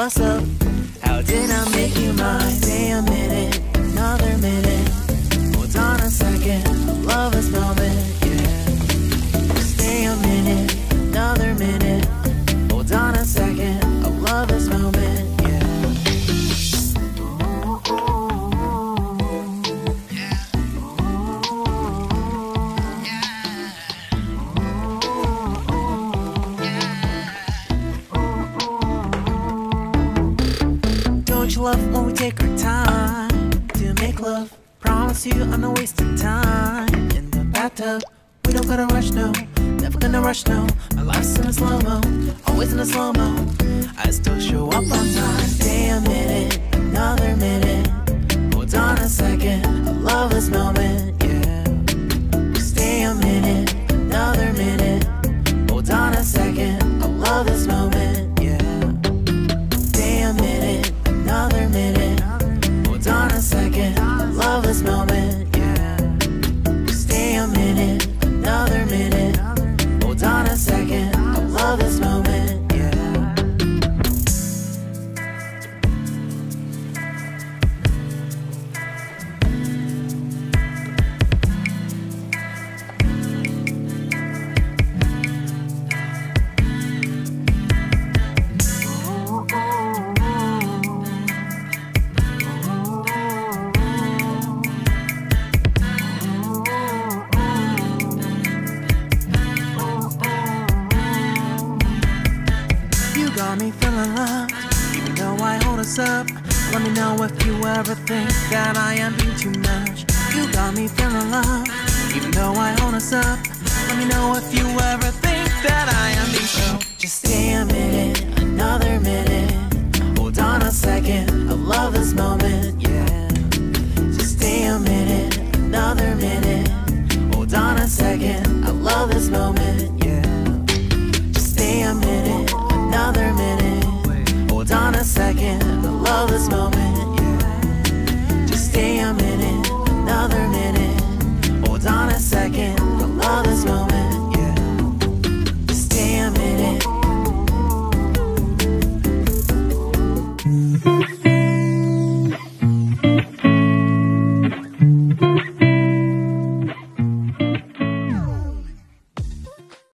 what's up? How did I make you mine? Stay a minute, another minute. Hold on a second, I love this moment, yeah. Stay a minute, another minute. Hold on a second, I love this moment, yeah. Don't you love when we take our time to make love? Promise you I'm not wasting time in the bathtub. We don't gotta rush, no, never gonna rush, no. My life's in a slow-mo, always in a slow-mo. I still show up on time. Stay a minute, another minute. Hold on a second, I love this moment, yeah. Stay a minute, another minute. Hold on a second, I love this moment, yeah. Stay a minute, another minute. Hold on a second, I love this moment, yeah. Stay a minute, another minute. Hold on a second, I love this moment, yeah. Got me feeling loved, even though I hold us up. Let me know if you ever think that I am being too much. You got me feeling loved, even though I hold us up. Let me know if you ever think that I am being so. Just stay a minute, another minute. Hold on a second, I love this moment, yeah. Just stay a minute, another minute. Hold on a second, I love this moment, yeah. Just stay a minute, another minute. Hold on a second, I love this moment, yeah. Just stay a minute, another minute. Hold on a second, I love this moment, yeah. Just stay a minute.